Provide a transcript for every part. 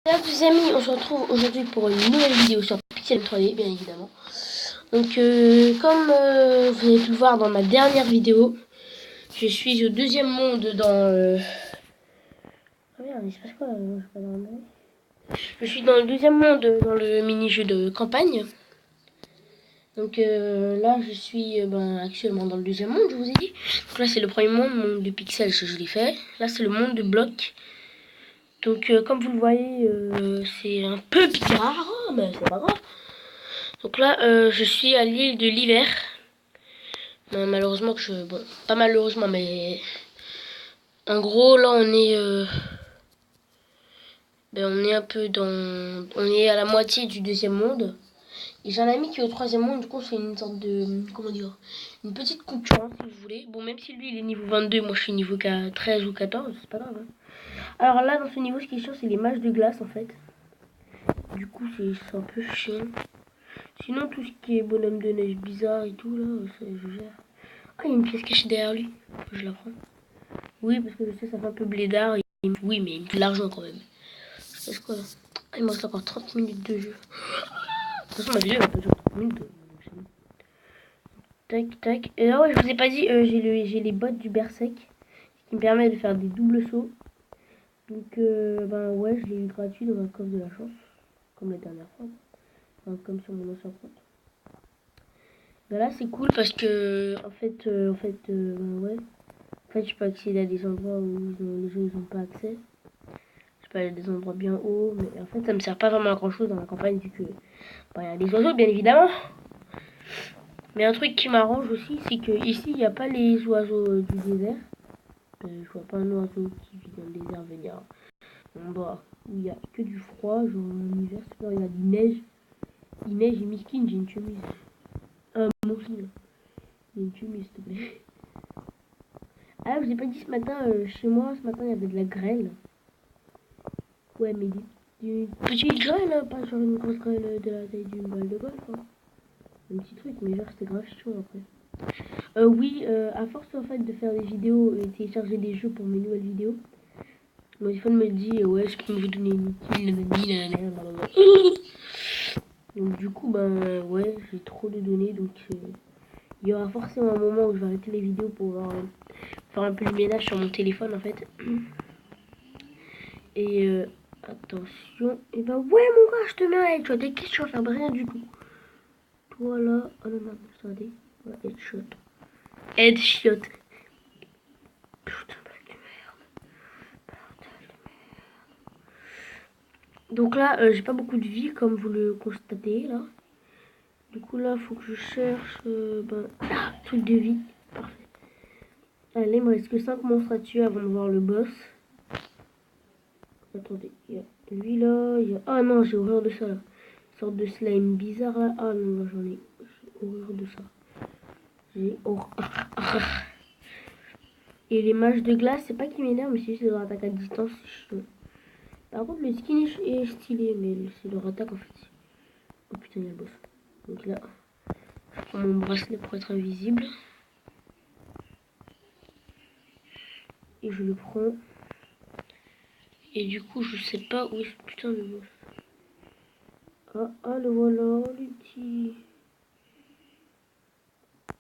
Salut les amis, on se retrouve aujourd'hui pour une nouvelle vidéo sur Pixel 3D, bien évidemment. Donc comme vous avez pu le voir dans ma dernière vidéo, je suis au deuxième monde dans... Ah merde, il se passe quoi là? Je suis dans le deuxième monde dans le mini-jeu de campagne. Donc là je suis actuellement dans le deuxième monde, je vous ai dit. Donc là c'est le premier monde de pixels que je l'ai fait. Là c'est le monde de blocs. Donc comme vous le voyez, c'est un peu bizarre, mais c'est pas grave. Donc là, je suis à l'île de l'hiver. Malheureusement bon, pas malheureusement, mais en gros là on est un peu on est à la moitié du deuxième monde. Et j'ai un ami qui est au troisième monde, du coup c'est une sorte de, comment dire, une petite concurrence si vous voulez. Bon, même si lui il est niveau 22, moi je suis niveau 13 ou 14, c'est pas grave. Hein. Alors là dans ce niveau, ce qui est chiant c'est les matchs de glace en fait. Du coup c'est un peu chiant. Sinon tout ce qui est bonhomme de neige bizarre et tout là, je gère. Ah, il y a une pièce cachée derrière lui. Je la prends. Oui, parce que je sais, ça fait un peu blédard. Oui, mais il me fait de l'argent quand même. C'est quoi là? Ah, il me reste encore 30 minutes de jeu. De toute façon, ma vidéo va pas durer 30 minutes. Tac, tac. Et là, ouais, je vous ai pas dit, j'ai les bottes du Berserk qui me permettent de faire des doubles sauts. Donc, ouais, je l'ai eu gratuit dans un coffre de la chance. Comme la dernière fois. Enfin, comme sur mon ancien compte. Ben là, c'est cool parce que, en fait, ouais. En fait, je peux accéder à des endroits où les gens n'ont pas accès. Je peux aller à des endroits bien hauts, mais en fait, ça me sert pas vraiment à grand chose dans la campagne vu que il y a des oiseaux, bien évidemment. Mais un truc qui m'arrange aussi, c'est que ici, il n'y a pas les oiseaux du désert. Je vois pas un oiseau qui vit dans le désert venir en bas où il n'y a que du froid, genre en hiver, c'est pas, il y a de neige. Il neige et miskin, j'ai une chemise. Mon fils, il y a une chemise, s'il te plaît. Ah, je vous ai pas dit ce matin, chez moi, ce matin, il y avait de la grêle. Ouais, mais des petites grêles, hein, pas genre une grosse grêle de la taille d'une balle de golf. Hein. Un petit truc, mais genre c'était grave chaud après. Oui, à force en fait de faire des vidéos et télécharger des jeux pour mes nouvelles vidéos, mon téléphone me dit ouais, je peux vous donner une donc du coup, ouais, j'ai trop de données, donc il y aura forcément un moment où je vais arrêter les vidéos pour faire un peu le ménage sur mon téléphone en fait. Et attention, et ouais mon gars, je te mets un headshot, et qu'est-ce que tu vas faire? Rien du tout. Toi là, oh non, attendez, ouais, headshot. Headshot. Putain, de merde. Donc là, j'ai pas beaucoup de vie, comme vous le constatez là. Du coup là, faut que je cherche, truc de vie. Parfait. Allez, il me reste que 5 monstres à tuer avant de voir le boss. Attendez, il y a lui là, il y a... Ah non, j'ai horreur de ça là. Une sorte de slime bizarre là. Ah non, j'en ai horreur de ça. J'ai horreur. Et les matchs de glace, c'est pas qui m'énerve, mais c'est juste leur attaque à distance. Par contre, le skin est stylé, mais c'est leur attaque en fait. Oh putain, il y a le boss. Donc là, je prends mon bracelet pour être invisible. Et je le prends. Et du coup, je sais pas où est ce putain de boss. Ah, le voilà, le petit.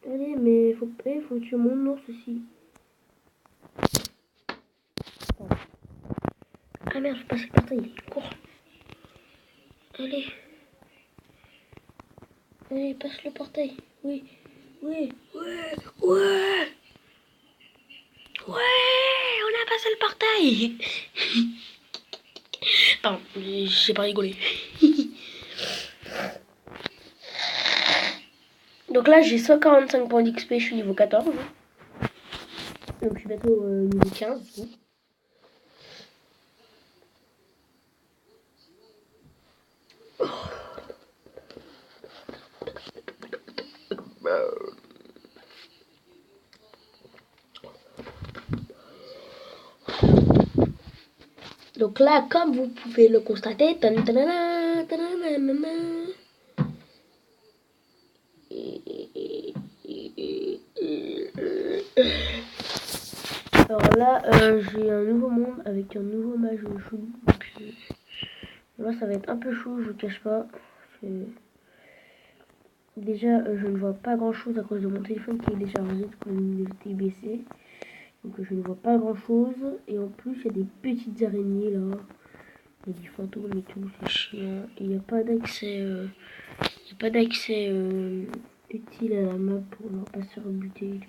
Allez, mais faut tuer mon ours aussi. Ah merde, je passe le portail. Cours. Allez. Allez, passe le portail. Oui. Ouais. Ouais, on a passé le portail. Pardon, j'ai pas rigolé. Donc là, j'ai 145 points d'XP, je suis niveau 14. Donc je suis bientôt niveau 15 du coup. Donc là, comme vous pouvez le constater, alors là, j'ai un nouveau monde avec un nouveau mage chelou. Donc Là, ça va être un peu chaud, je vous cache pas. Déjà, je ne vois pas grand chose à cause de mon téléphone qui est déchargé, du coup, le TBC. Donc, je ne vois pas grand chose. Et en plus, il y a des petites araignées là. Il y a des fantômes et tout, c'est chiant. Et il n'y a pas d'accès. Il n'y a pas d'accès utile à la map pour ne pas se faire buter.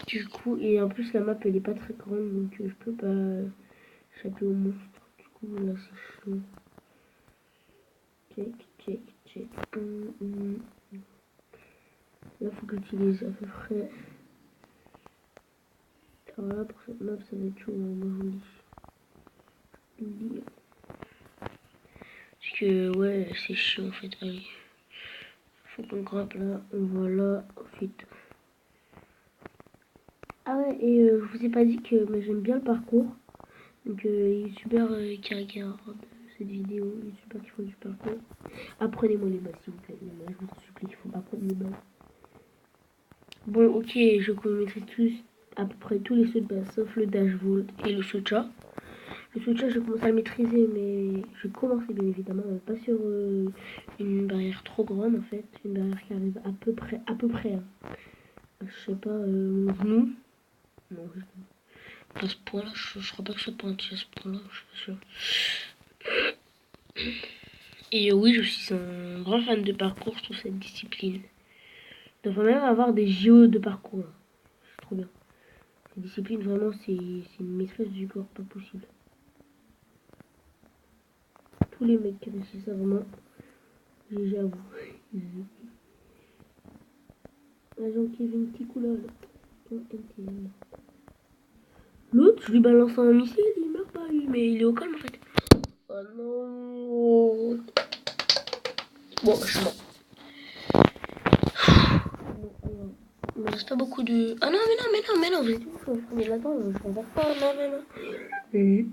Du coup, et en plus, la map elle est pas très grande donc je peux pas échapper au monstre. Du coup, là c'est chaud. Check. Là, faut que j'utilise à peu près. Alors là, pour cette map, ça va être chaud, moi je vous dis. Parce que, ouais, c'est chiant en fait. Allez. Faut qu'on grimpe là, on va là, ensuite. Ah ouais, et je vous ai pas dit que j'aime bien le parcours. Donc, youtubeurs qui regardent cette vidéo, youtubeurs qui font du parcours, apprenez-moi les bases s'il vous plaît. Je vous en supplie, il faut apprendre les bases. Bon, ok, je maîtrise tous, à peu près tous les sauts de base, sauf le dash vault et le socha. Le socha, je commence à le maîtriser, mais je commence bien évidemment, pas sur une barrière trop grande en fait, une barrière qui arrive à peu près, hein. Je sais pas, mon genou. Non, à ce point-là, je crois pas que ce soit pointu à ce point-là, je suis pas sûr. Et oui, je suis un grand fan de parcours sur cette discipline. Il devrait même avoir des JO de parcours. C'est trop bien. Cette discipline, vraiment, c'est une maîtrise du corps pas possible. Tous les mecs qui réussissent ça, vraiment, GG à vous. Agent Kevin Ticoula. L'autre, je lui balance un missile, il meurt pas lui, mais il est au calme en fait. Oh non. Bon, je suis mort. Il me reste pas beaucoup de... Ah non, mais non, vous êtes où? Mais attends, je regarde pas, non. Oui.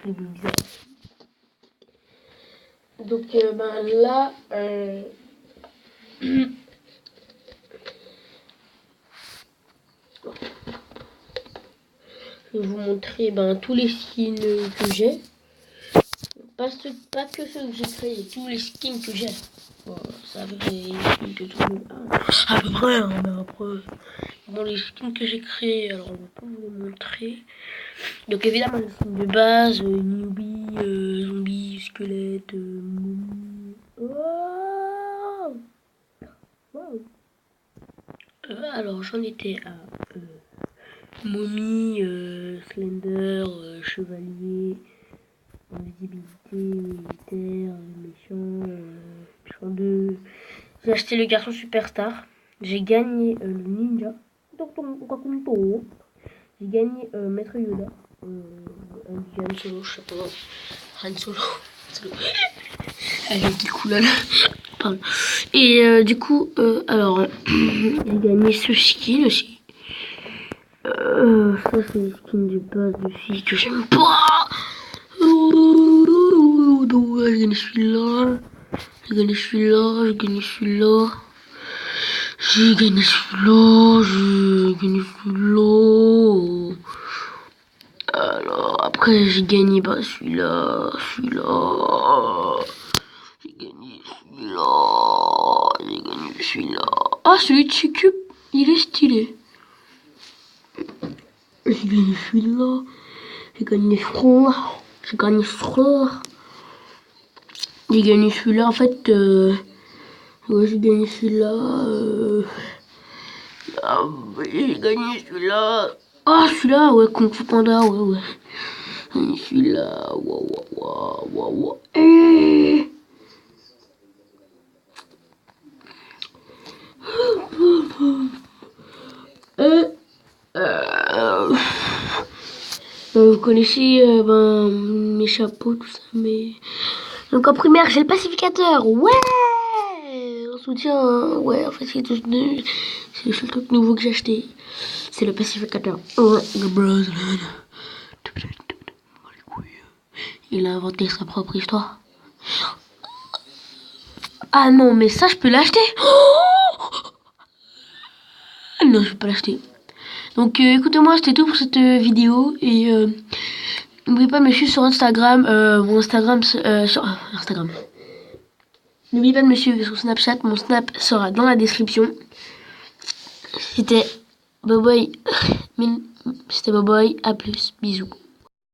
Je l'ai vu bizarre. Donc, là... je vais vous montrer tous les skins que j'ai. Pas que ceux que j'ai créés, tous les skins que j'ai. Bon, ça à peu près les skins que tout le monde a. À peu près, hein, mais après... Bon, les skins que j'ai créés, alors on va pas vous les montrer. Donc évidemment les skins de base, newbie, zombie, squelette, momie. Wow. Wow. Alors j'en étais à momie, slender, chevalier, invisibilité, militaire, méchant, méchant 2. J'ai acheté le garçon superstar. J'ai gagné le ninja. J'ai gagné Maître Yoda. Han Solo, je sais pas. Han Solo. Elle est cool là. Pardon. Et du coup, alors, j'ai gagné ce skin aussi. Ça, c'est le skin de base de fille que j'aime pas. J'ai gagné celui-là. J'ai gagné celui-là. J'ai gagné celui-là. J'ai gagné celui-là. J'ai gagné celui-là. Alors, après, j'ai gagné celui-là. Celui-là. J'ai gagné celui-là. J'ai gagné celui-là. Ah, celui de chez Cube, il est stylé. J'ai gagné celui-là. J'ai gagné celui-là. J'ai gagné celui-là. J'ai gagné celui-là. En fait, ouais, j'ai gagné celui-là. J'ai gagné celui-là. Ah, celui-là, ouais, Kung Fu Panda, ouais. J'ai gagné celui-là. Waouh. Vous connaissez mes chapeaux, tout ça, mais... Donc en primaire, j'ai le pacificateur, ouais. En soutien, hein. Ouais, en fait, c'est le seul truc nouveau que j'ai acheté. C'est le pacificateur. Il a inventé sa propre histoire. Ah non, mais ça, je peux l'acheter. Non, je peux pas l'acheter. Donc écoutez-moi, c'était tout pour cette vidéo. Et N'oubliez pas de me suivre sur Instagram. Mon Instagram sur Instagram. N'oubliez pas de me suivre sur Snapchat. Mon Snap sera dans la description. C'était Boboy. C'était Boboy. À plus. Bisous.